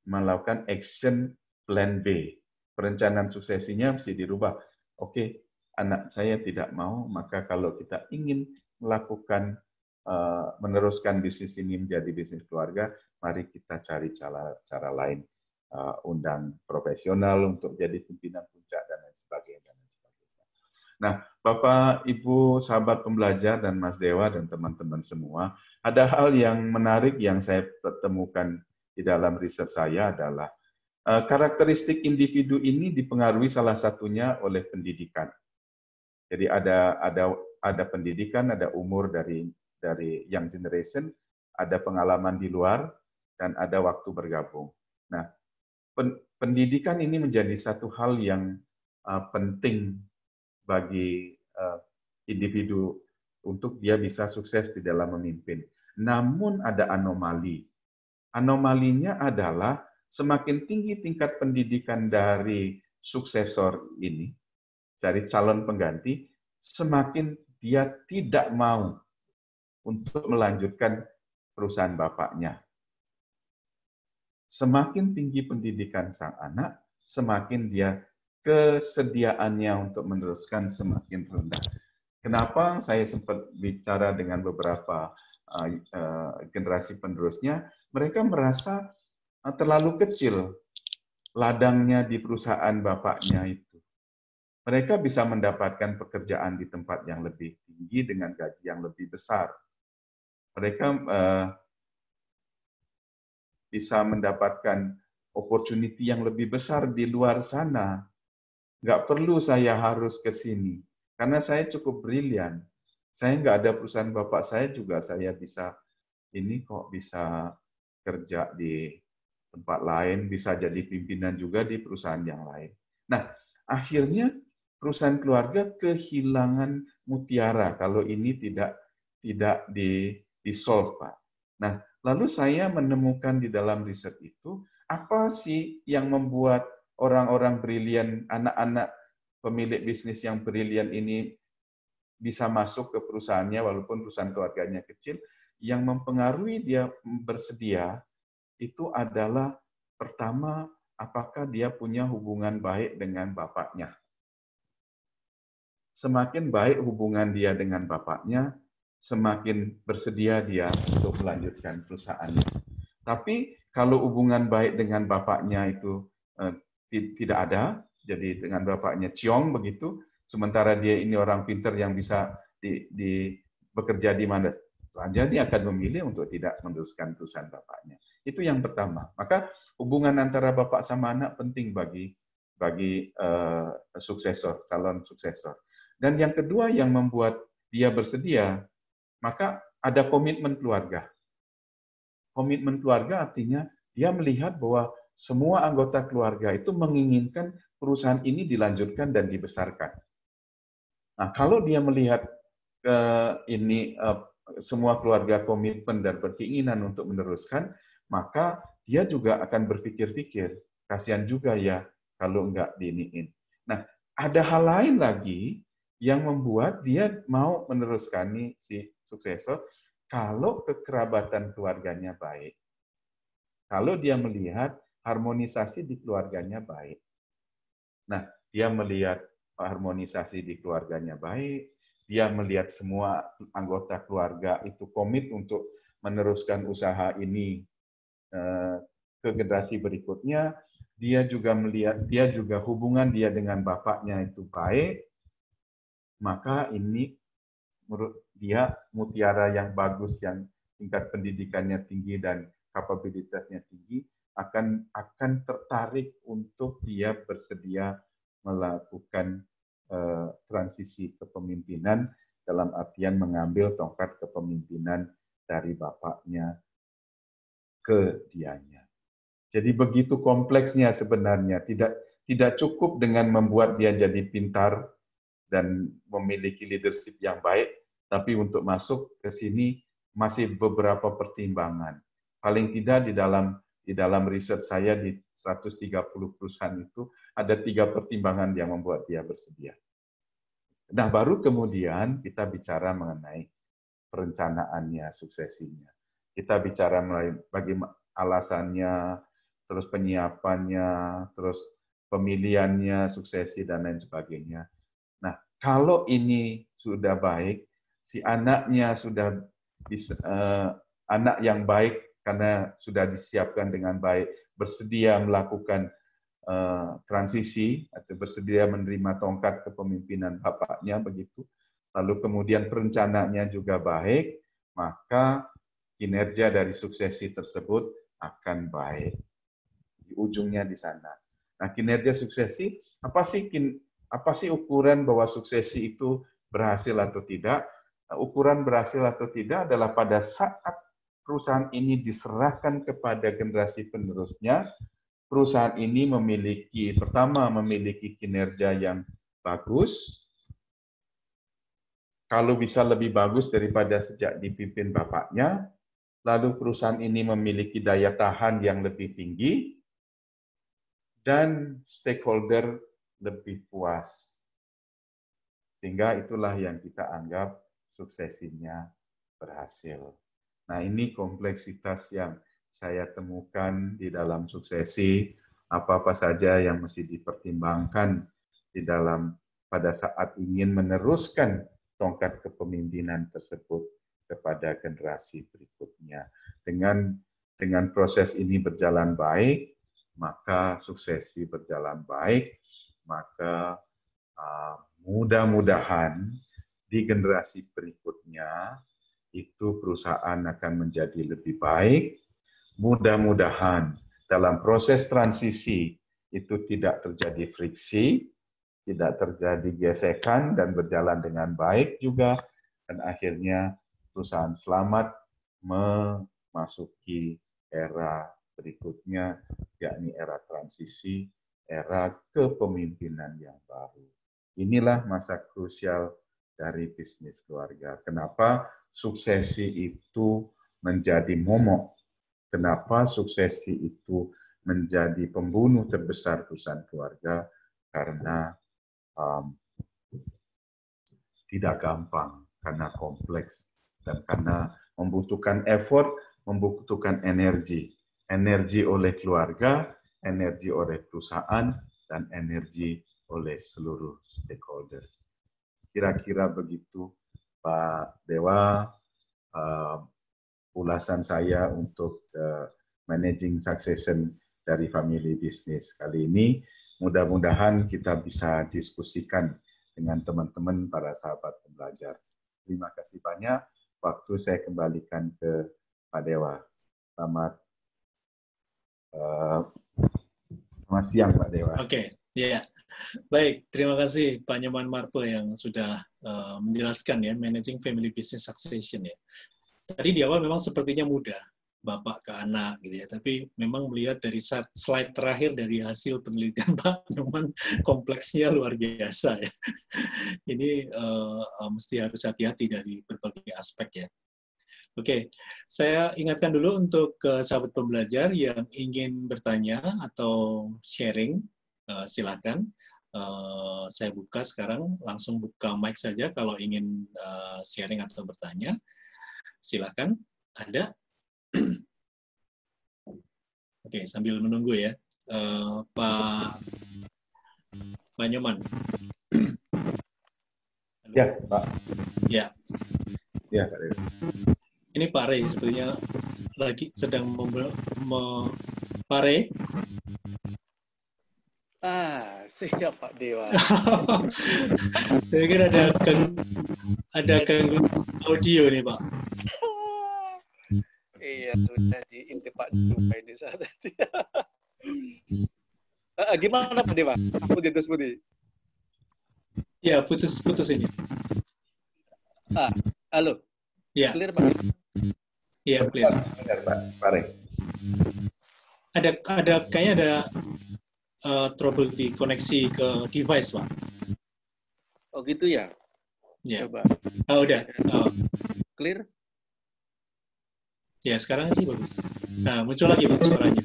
Speaker 2: melakukan action plan B. Perencanaan suksesinya mesti dirubah. Oke, anak saya tidak mau, maka kalau kita ingin melakukan meneruskan bisnis ini menjadi bisnis keluarga, mari kita cari cara lain. Undang profesional untuk jadi pimpinan puncak dan lain sebagainya. Nah, Bapak, Ibu, sahabat pembelajar, dan Mas Dewa, dan teman-teman semua, ada hal yang menarik yang saya temukan di dalam riset saya adalah karakteristik individu ini dipengaruhi salah satunya oleh pendidikan. Jadi ada pendidikan, ada umur dari young generation, ada pengalaman di luar, dan ada waktu bergabung. Nah, pendidikan ini menjadi satu hal yang penting bagi individu untuk dia bisa sukses di dalam memimpin. Namun ada anomali. Anomalinya adalah semakin tinggi tingkat pendidikan dari suksesor ini, dari calon pengganti, semakin dia tidak mau untuk melanjutkan perusahaan bapaknya. Semakin tinggi pendidikan sang anak, semakin dia kesediaannya untuk meneruskan semakin rendah. Kenapa saya sempat bicara dengan beberapa generasi penerusnya, mereka merasa terlalu kecil ladangnya di perusahaan bapaknya itu. Mereka bisa mendapatkan pekerjaan di tempat yang lebih tinggi dengan gaji yang lebih besar. Mereka bisa mendapatkan opportunity yang lebih besar di luar sana. Nggak perlu saya harus ke sini, karena saya cukup brilian. Saya nggak ada perusahaan bapak saya juga, saya bisa kerja di tempat lain, bisa jadi pimpinan juga di perusahaan yang lain. Nah, akhirnya perusahaan keluarga kehilangan mutiara kalau ini tidak di-solve, Pak. Nah, lalu saya menemukan di dalam riset itu, apa sih yang membuat orang-orang brilian, anak-anak pemilik bisnis yang brilian ini bisa masuk ke perusahaannya walaupun perusahaan keluarganya kecil. Yang mempengaruhi dia bersedia itu adalah pertama, apakah dia punya hubungan baik dengan bapaknya. Semakin baik hubungan dia dengan bapaknya, semakin bersedia dia untuk melanjutkan perusahaannya. Tapi kalau hubungan baik dengan bapaknya itu tidak ada, jadi dengan bapaknya ciong begitu, sementara dia ini orang pintar yang bisa bekerja di mana saja, dia akan memilih untuk tidak meneruskan perusahaan bapaknya. Itu yang pertama. Maka hubungan antara bapak sama anak penting bagi suksesor, calon suksesor. Dan yang kedua yang membuat dia bersedia, maka ada komitmen keluarga. Komitmen keluarga artinya dia melihat bahwa semua anggota keluarga itu menginginkan perusahaan ini dilanjutkan dan dibesarkan. Nah, kalau dia melihat ini semua keluarga komitmen dan berkeinginan untuk meneruskan, maka dia juga akan berpikir-pikir, kasihan juga ya kalau enggak diiniin. Nah, ada hal lain lagi yang membuat dia mau meneruskan si suksesor, kalau kekerabatan keluarganya baik. Kalau dia melihat harmonisasi di keluarganya baik. Nah, dia melihat harmonisasi di keluarganya baik, dia melihat semua anggota keluarga itu komit untuk meneruskan usaha ini ke generasi berikutnya, dia juga melihat, dia juga hubungan dia dengan bapaknya itu baik, maka ini menurut dia mutiara yang bagus, yang tingkat pendidikannya tinggi dan kapabilitasnya tinggi, akan tertarik untuk dia bersedia melakukan transisi kepemimpinan dalam artian mengambil tongkat kepemimpinan dari bapaknya ke dianya. Jadi begitu kompleksnya sebenarnya, tidak cukup dengan membuat dia jadi pintar dan memiliki leadership yang baik, tapi untuk masuk ke sini masih beberapa pertimbangan. Paling tidak di dalam riset saya di 130 perusahaan itu ada 3 pertimbangan yang membuat dia bersedia. Nah, baru kemudian kita bicara mengenai perencanaannya, suksesinya. Kita bicara mengenai bagaimana alasannya, terus penyiapannya, terus pemilihannya, suksesi, dan lain sebagainya. Nah, kalau ini sudah baik, si anaknya sudah anak yang baik karena sudah disiapkan dengan baik, bersedia melakukan transisi atau bersedia menerima tongkat kepemimpinan bapaknya begitu. Lalu kemudian perencanaannya juga baik, maka kinerja dari suksesi tersebut akan baik. Di ujungnya di sana. Nah, kinerja suksesi, apa sih ukuran bahwa suksesi itu berhasil atau tidak? Nah, ukuran berhasil atau tidak adalah pada saat perusahaan ini diserahkan kepada generasi penerusnya, perusahaan ini pertama memiliki kinerja yang bagus, kalau bisa lebih bagus daripada sejak dipimpin bapaknya, lalu perusahaan ini memiliki daya tahan yang lebih tinggi, dan stakeholder lebih puas. Sehingga itulah yang kita anggap suksesinya berhasil. Nah, ini kompleksitas yang saya temukan di dalam suksesi, apa-apa saja yang mesti dipertimbangkan di dalam pada saat ingin meneruskan tongkat kepemimpinan tersebut kepada generasi berikutnya. Dengan proses ini berjalan baik, maka suksesi berjalan baik, maka mudah-mudahan di generasi berikutnya itu perusahaan akan menjadi lebih baik. Mudah-mudahan dalam proses transisi itu tidak terjadi friksi, tidak terjadi gesekan dan berjalan dengan baik juga, dan akhirnya perusahaan selamat memasuki era berikutnya, yakni era transisi, era kepemimpinan yang baru. Inilah masa krusial dari bisnis keluarga. Kenapa suksesi itu menjadi momok? Kenapa suksesi itu menjadi pembunuh terbesar perusahaan keluarga? Karena tidak gampang karena kompleks dan karena membutuhkan effort, membutuhkan energi. Energi oleh keluarga, energi oleh perusahaan, dan energi oleh seluruh stakeholder. Kira-kira begitu, Pak Dewa, ulasan saya untuk managing succession dari family business kali ini. Mudah-mudahan kita bisa diskusikan dengan teman-teman para sahabat pembelajar. Terima kasih banyak. Waktu saya kembalikan ke Pak Dewa. Selamat siang, Pak Dewa.
Speaker 1: Oke, ya. Baik, terima kasih Pak Nyoman Marpe yang sudah menjelaskan ya, managing family business succession ya. Tadi di awal memang sepertinya mudah, bapak ke anak gitu ya. Tapi memang melihat dari slide terakhir dari hasil penelitian Pak Nyoman, kompleksnya luar biasa ya. Ini mesti harus hati-hati dari berbagai aspek ya. Oke, saya ingatkan dulu untuk sahabat pembelajar yang ingin bertanya atau sharing, silakan. Saya buka sekarang, langsung buka mic saja kalau ingin sharing atau bertanya. Silakan, ada? Oke, sambil menunggu ya, Pak Nyoman.
Speaker 2: Ya, Pak.
Speaker 1: Ya.
Speaker 2: Ya, Pak Dewa.
Speaker 1: Ini Pak Rey sepertinya lagi sedang Pak Rey.
Speaker 3: Siap Pak Dewa.
Speaker 1: Saya kira ada gangguan audio nih Pak.
Speaker 3: Iya, sudah diintip Pak Dewa ini saat tadi. Gimana Pak Dewa? Putih.
Speaker 1: Ya, putus ini.
Speaker 3: Halo.
Speaker 1: Ya.
Speaker 3: Clear Pak Dewa?
Speaker 1: Iya, clear.
Speaker 2: Pak Rey.
Speaker 1: Kayaknya ada trouble di koneksi ke device, Pak.
Speaker 3: Oh gitu ya?
Speaker 1: Ya.
Speaker 3: Coba.
Speaker 1: Oh, udah.
Speaker 3: Clear?
Speaker 1: Ya, sekarang sih bagus. Nah, muncul lagi Pak suaranya.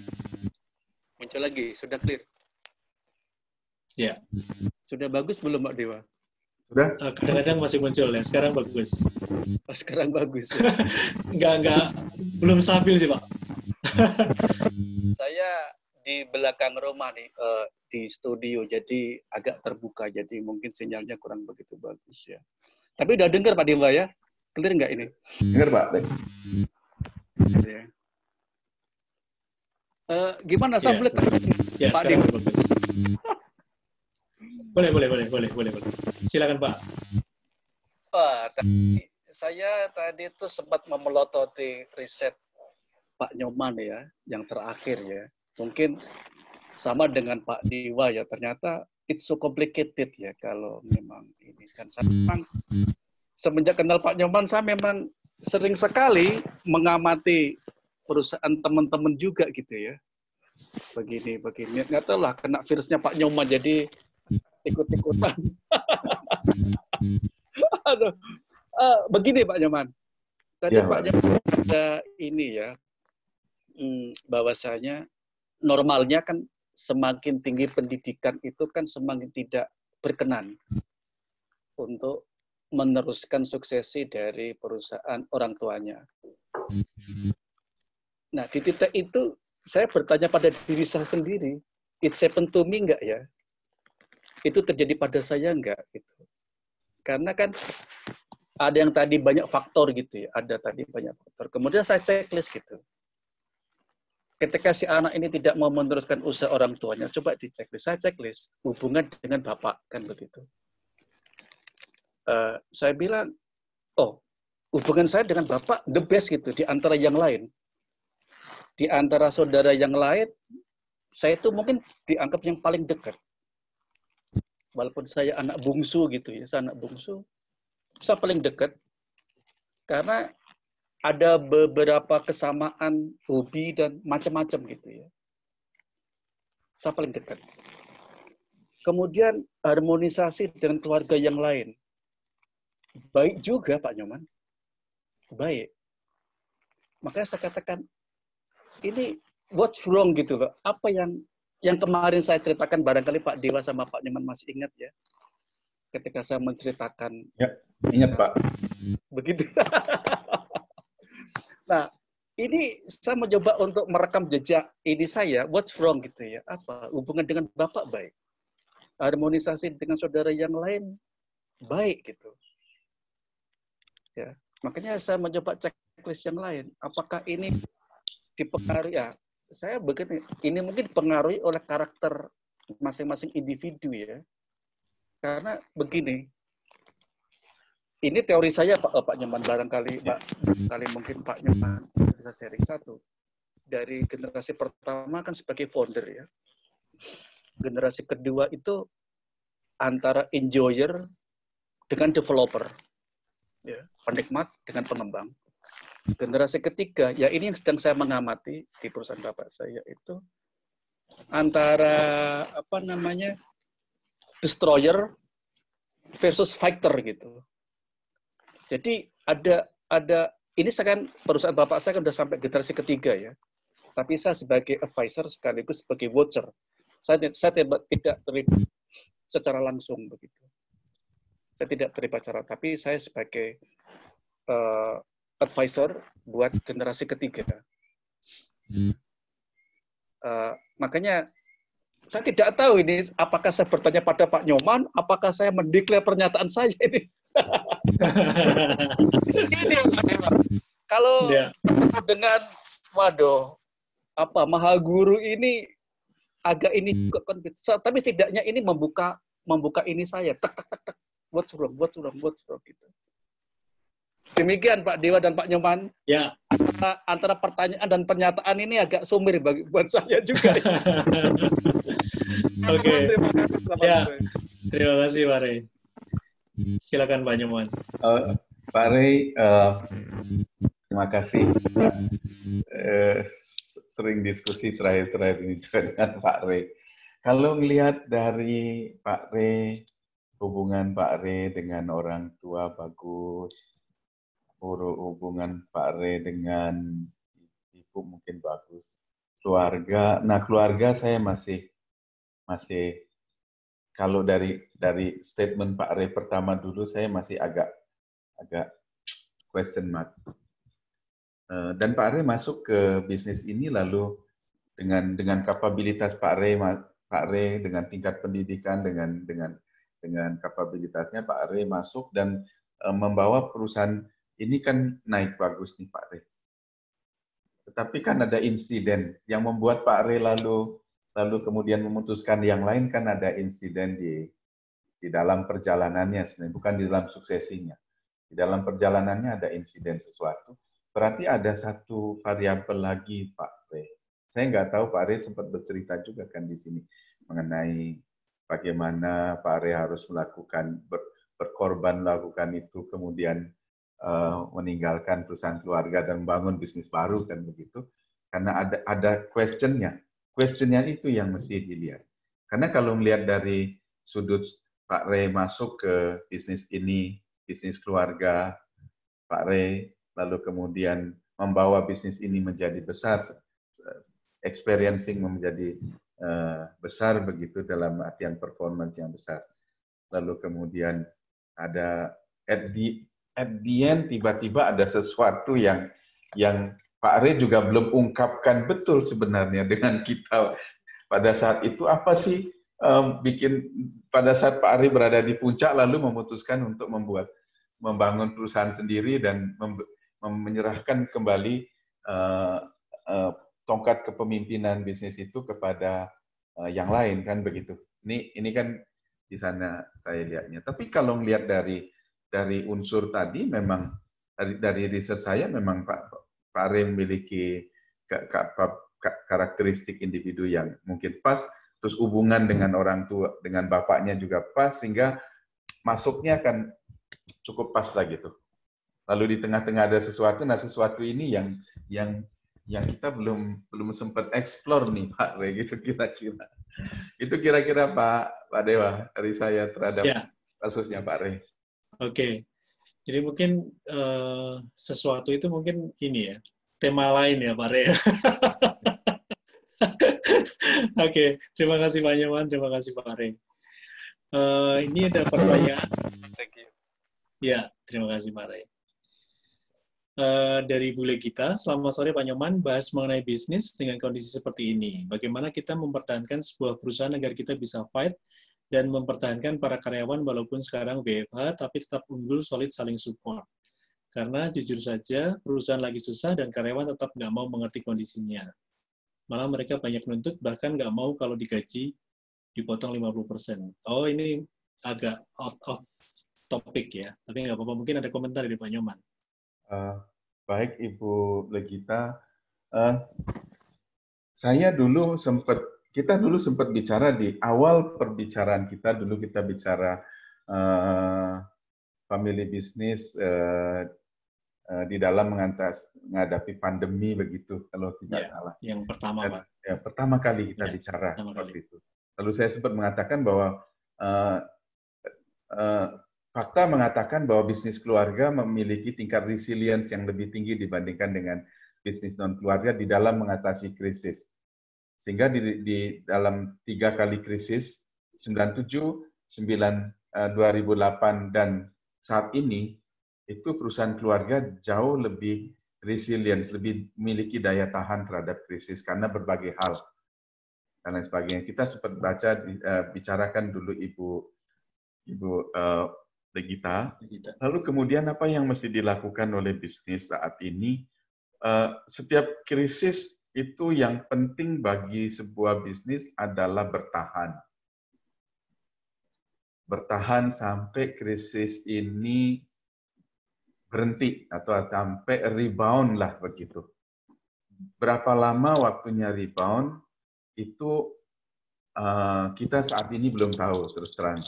Speaker 3: Muncul lagi, sudah clear.
Speaker 1: Ya.
Speaker 3: Sudah bagus belum Pak Dewa?
Speaker 2: Sudah?
Speaker 1: Kadang-kadang masih muncul ya. Sekarang bagus.
Speaker 3: Oh, sekarang bagus. Ya.
Speaker 1: Belum stabil sih Pak.
Speaker 3: Saya di belakang rumah nih, di studio, jadi agak terbuka, jadi mungkin sinyalnya kurang begitu bagus ya. Tapi udah dengar Pak Dewa ya? Clear nggak ini?
Speaker 2: Dengar Pak.
Speaker 3: Ya. Gimana Sablet?
Speaker 1: Ya,
Speaker 3: Pak
Speaker 1: sekarang
Speaker 3: Dewa?
Speaker 1: bagus. Boleh. Silakan Pak.
Speaker 3: Saya tadi tuh sempat memelototi riset Pak Nyoman ya, yang terakhir ya. Mungkin sama dengan Pak Dewa ya, ternyata it's so complicated ya kalau memang ini. Dan saya memang semenjak kenal Pak Nyoman, saya memang sering sekali mengamati perusahaan teman-teman juga gitu ya. Begini. Nggak tahu lah, kena virusnya Pak Nyoman, jadi ikut-ikutan. Aduh. Begini Pak Nyoman. Tadi ya, Pak Nyoman ada ini ya, bahwasanya normalnya kan semakin tinggi pendidikan itu kan semakin tidak berkenan untuk meneruskan suksesi dari perusahaan orang tuanya. Nah, di titik itu saya bertanya pada diri saya sendiri, it happened to me enggak ya? Itu terjadi pada saya enggak gitu. Karena kan ada yang tadi banyak faktor gitu ya, ada tadi banyak faktor. Kemudian saya checklist gitu. Ketika si anak ini tidak mau meneruskan usaha orang tuanya, coba di checklist. Saya checklist hubungan dengan bapak, kan begitu. Saya bilang, hubungan saya dengan bapak the best gitu, di antara yang lain. Di antara saudara yang lain, saya itu mungkin dianggap yang paling dekat. Walaupun saya anak bungsu gitu ya, saya anak bungsu, saya paling dekat. Karena ada beberapa kesamaan hobi dan macam-macam gitu ya. Saya paling dekat. Kemudian harmonisasi dengan keluarga yang lain. Baik juga Pak Nyoman. Baik. Makanya saya katakan, ini what's wrong gitu loh. Apa yang kemarin saya ceritakan, barangkali Pak Dewa sama Pak Nyoman masih ingat ya. ketika saya menceritakan.
Speaker 2: Ya, ingat Pak.
Speaker 3: Begitu. Nah, ini saya mencoba untuk merekam jejak ini saya, what's wrong gitu ya. Apa hubungan dengan Bapak baik. Harmonisasi dengan saudara yang lain baik gitu. Ya, makanya saya mencoba checklist yang lain. Apakah ini dipengaruhi ya? Saya begini, ini mungkin dipengaruhi oleh karakter masing-masing individu ya. Karena begini, ini teori saya Pak Nyoman, barangkali kali mungkin Pak Nyoman bisa sharing satu. Dari generasi pertama kan sebagai founder ya. Generasi kedua itu antara enjoyer dengan developer. Ya, penikmat dengan pengembang. Generasi ketiga, ya ini yang sedang saya mengamati di perusahaan Bapak saya itu antara destroyer versus fighter gitu. Jadi ada ini saya kan perusahaan Bapak saya kan sudah sampai generasi ketiga ya. Tapi saya sebagai advisor sekaligus sebagai watcher. Saya tidak terlibat secara langsung begitu. Saya tidak terlibat secara, tapi saya sebagai advisor buat generasi ketiga. Makanya saya tidak tahu ini apakah saya bertanya pada Pak Nyoman, apakah saya mendeklar pernyataan saya ini. Ini kalau dengan Maha Guru ini agak ini konflik. Tapi setidaknya ini membuka ini saya. Tak. What's wrong gitu. Demikian Pak Dewa dan Pak Nyoman.
Speaker 1: Ya.
Speaker 3: Antara pertanyaan dan pernyataan ini agak sumir buat saya juga.
Speaker 1: Oke. Ya. Terima kasih Pak Rey. Silakan Pak Nyoman.
Speaker 2: Pak Rey, terima kasih. Sering diskusi terakhir ini juga dengan Pak Rey. Kalau melihat dari Pak Rey, hubungan Pak Rey dengan orang tua bagus, hubungan Pak Rey dengan ibu mungkin bagus, keluarga. Nah, keluarga saya masih kalau dari statement Pak Rey pertama dulu saya masih agak question mark. Dan Pak Rey masuk ke bisnis ini lalu dengan kapabilitas Pak Rey dengan tingkat pendidikan dengan kapabilitasnya Pak Rey masuk dan membawa perusahaan ini kan naik bagus nih Pak Rey. Tetapi kan ada insiden yang membuat Pak Rey lalu kemudian memutuskan yang lain, kan ada insiden di dalam perjalanannya sebenarnya, bukan di dalam suksesinya. Di dalam perjalanannya ada insiden sesuatu. Berarti ada satu variabel lagi Pak Rey. Saya nggak tahu Pak Rey sempat bercerita juga kan di sini mengenai bagaimana Pak Rey harus berkorban melakukan itu, kemudian meninggalkan perusahaan keluarga dan membangun bisnis baru kan begitu. Karena ada questionnya itu yang mesti dilihat. Karena kalau melihat dari sudut Pak Rey masuk ke bisnis ini, bisnis keluarga Pak Rey, lalu kemudian membawa bisnis ini menjadi besar, experiencing menjadi besar begitu dalam artian performance yang besar. Lalu kemudian ada at the end tiba-tiba ada sesuatu yang Pak Rey juga belum ungkapkan betul sebenarnya dengan kita pada saat itu, apa sih bikin pada saat Pak Rey berada di puncak lalu memutuskan untuk membangun perusahaan sendiri dan menyerahkan kembali tongkat kepemimpinan bisnis itu kepada yang lain kan begitu. Ini kan di sana saya lihatnya. Tapi kalau melihat dari unsur tadi, memang dari riset saya memang Pak Rey memiliki karakteristik individu yang mungkin pas, terus hubungan dengan orang tua, dengan bapaknya juga pas, sehingga masuknya akan cukup pas lah gitu. Lalu di tengah-tengah ada sesuatu, nah sesuatu ini yang kita belum sempat explore nih Pak Rey, gitu kira-kira. Itu kira-kira Pak Dewa dari saya terhadap kasusnya Pak Rey.
Speaker 1: Oke. Jadi mungkin sesuatu itu mungkin ini ya, tema lain ya Pak Rey. Oke, terima kasih Pak Nyoman, terima kasih Pak Rey. Ini ada pertanyaan.
Speaker 3: Thank you.
Speaker 1: Ya, terima kasih Pak Ray. Dari Bule kita, selamat sore Pak Nyoman, bahas mengenai bisnis dengan kondisi seperti ini. Bagaimana kita mempertahankan sebuah perusahaan agar kita bisa fight dan mempertahankan para karyawan walaupun sekarang WFH, tapi tetap unggul, solid, saling support. Karena jujur saja, perusahaan lagi susah dan karyawan tetap nggak mau mengerti kondisinya. Malah mereka banyak nuntut, bahkan nggak mau kalau digaji dipotong 50%. Oh, ini agak out of topic ya, tapi nggak apa-apa. Mungkin ada komentar dari Pak Nyoman.
Speaker 2: Baik Ibu Legita, kita dulu sempat bicara di awal perbicaraan kita, dulu kita bicara family business di dalam menghadapi pandemi begitu, kalau tidak salah.
Speaker 1: Yang pertama, Pak.
Speaker 2: Ya, pertama kali kita bicara seperti itu. Lalu saya sempat mengatakan bahwa fakta mengatakan bahwa bisnis keluarga memiliki tingkat resilience yang lebih tinggi dibandingkan dengan bisnis non-keluarga di dalam mengatasi krisis. Sehingga di dalam 3 kali krisis, 97, 2008, dan saat ini, itu perusahaan keluarga jauh lebih resilience, lebih memiliki daya tahan terhadap krisis karena berbagai hal. Dan lain sebagainya. Kita sempat bicarakan dulu Ibu Legita. Lalu kemudian apa yang mesti dilakukan oleh bisnis saat ini? Setiap krisis itu yang penting bagi sebuah bisnis adalah bertahan. Bertahan sampai krisis ini berhenti atau sampai rebound lah begitu. Berapa lama waktunya rebound itu kita saat ini belum tahu terus terang.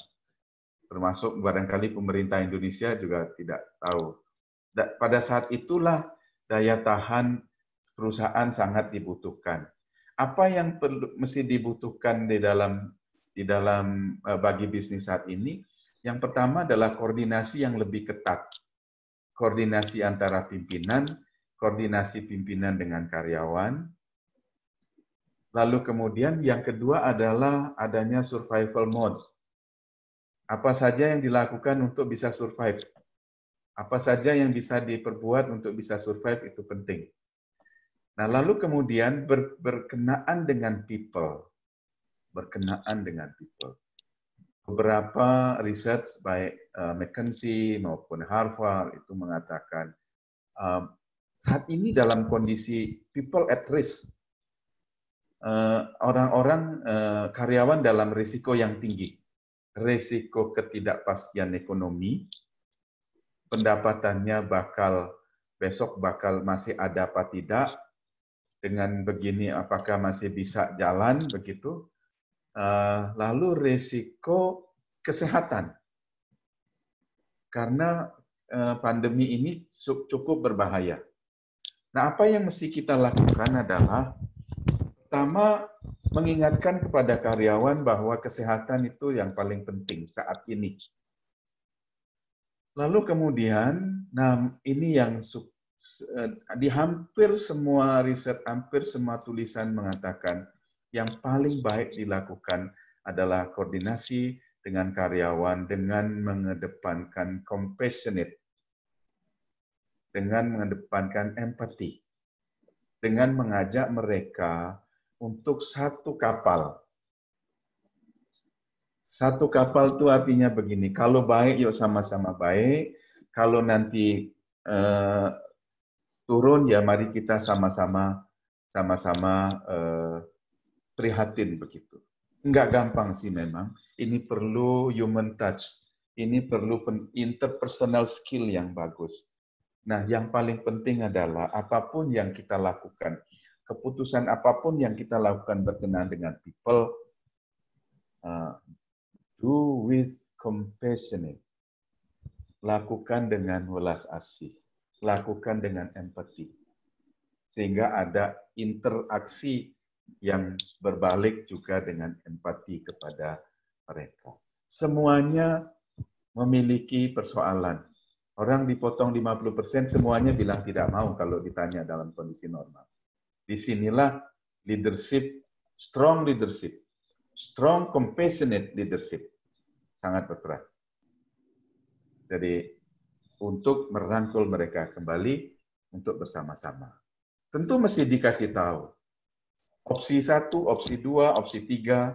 Speaker 2: Termasuk barangkali pemerintah Indonesia juga tidak tahu. Pada saat itulah daya tahan perusahaan sangat dibutuhkan. Apa yang mesti dibutuhkan di dalam bagi bisnis saat ini? Yang pertama adalah koordinasi yang lebih ketat. Koordinasi antara pimpinan, koordinasi pimpinan dengan karyawan. Lalu kemudian yang kedua adalah adanya survival mode. Apa saja yang dilakukan untuk bisa survive? Apa saja yang bisa diperbuat untuk bisa survive itu penting. Nah, lalu kemudian berkenaan dengan people. Berkenaan dengan people. Beberapa riset baik McKinsey maupun Harvard itu mengatakan saat ini dalam kondisi people at risk, orang-orang karyawan dalam risiko yang tinggi. Risiko ketidakpastian ekonomi, pendapatannya besok bakal masih ada apa tidak, dengan begini apakah masih bisa jalan, begitu. Lalu risiko kesehatan, karena pandemi ini cukup berbahaya. Nah, apa yang mesti kita lakukan adalah, pertama, mengingatkan kepada karyawan bahwa kesehatan itu yang paling penting saat ini. Lalu kemudian, nah ini yang di hampir semua riset, hampir semua tulisan mengatakan yang paling baik dilakukan adalah koordinasi dengan karyawan dengan mengedepankan compassionate, dengan mengedepankan empati, dengan mengajak mereka untuk satu kapal. Satu kapal itu artinya begini, kalau baik yuk sama-sama baik, kalau nanti turun ya mari kita sama-sama prihatin begitu. Enggak gampang sih memang, ini perlu human touch, ini perlu interpersonal skill yang bagus. Nah, yang paling penting adalah apapun yang kita lakukan, keputusan apapun yang kita lakukan berkenaan dengan people, do with compassionate. Lakukan dengan welas asih. Lakukan dengan empati. Sehingga ada interaksi yang berbalik juga dengan empati kepada mereka. Semuanya memiliki persoalan. Orang dipotong 50%, semuanya bilang tidak mau kalau ditanya dalam kondisi normal. Disinilah leadership, strong compassionate leadership. sangat berperan. Jadi untuk merangkul mereka kembali untuk bersama-sama. Tentu mesti dikasih tahu. Opsi 1, opsi 2, opsi 3,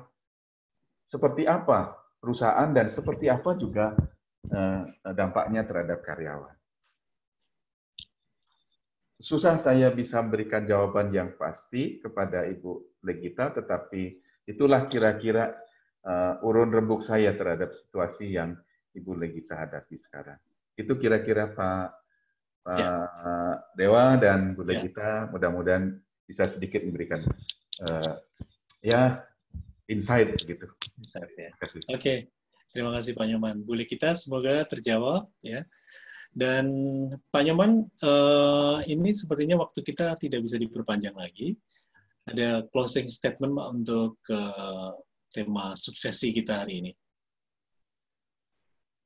Speaker 2: seperti apa perusahaan dan seperti apa juga dampaknya terhadap karyawan. Susah saya bisa memberikan jawaban yang pasti kepada Ibu Legita, tetapi itulah kira-kira urun rembuk saya terhadap situasi yang Ibu Legita hadapi sekarang. Itu kira-kira Pak Dewa dan Bu Legita, mudah-mudahan bisa sedikit memberikan insight gitu.
Speaker 1: Insight, ya. Oke, terima kasih Pak Nyoman. Bu Legita, semoga terjawab ya. Dan Pak Nyoman, ini sepertinya waktu kita tidak bisa diperpanjang lagi. Ada closing statement Pak untuk tema suksesi kita hari ini.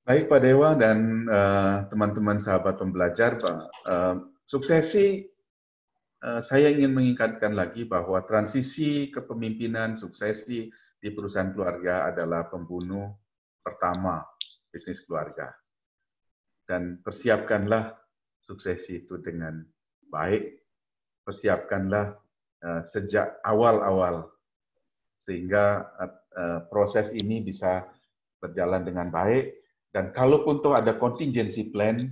Speaker 2: Baik Pak Dewa dan teman-teman sahabat pembelajar, Pak. Suksesi, saya ingin mengingatkan lagi bahwa transisi kepemimpinan, suksesi di perusahaan keluarga adalah pembunuh pertama bisnis keluarga. Dan persiapkanlah suksesi itu dengan baik, persiapkanlah sejak awal-awal, sehingga proses ini bisa berjalan dengan baik, dan kalaupun toh ada contingency plan,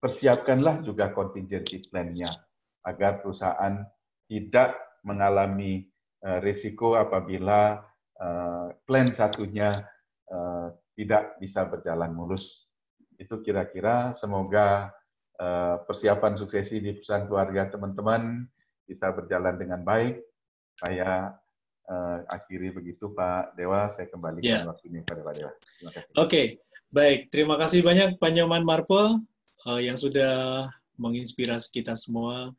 Speaker 2: persiapkanlah juga contingency plan-nya, agar perusahaan tidak mengalami risiko apabila plan satunya tidak bisa berjalan mulus. Itu kira-kira, semoga persiapan suksesi di perusahaan keluarga teman-teman bisa berjalan dengan baik. Saya akhiri begitu Pak Dewa, saya kembalikan waktu ini pada Pak Dewa. Terima kasih.
Speaker 1: Oke, baik. Terima kasih banyak Pak Nyoman Marpo yang sudah menginspirasi kita semua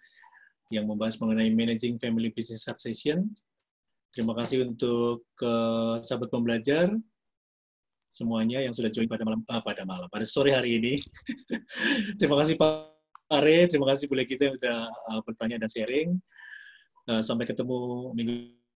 Speaker 1: yang membahas mengenai Managing Family Business Succession. Terima kasih untuk sahabat pembelajar semuanya yang sudah join pada sore hari ini. Terima kasih Pak Are, terima kasih Bu Legita yang sudah bertanya dan sharing. Sampai ketemu minggu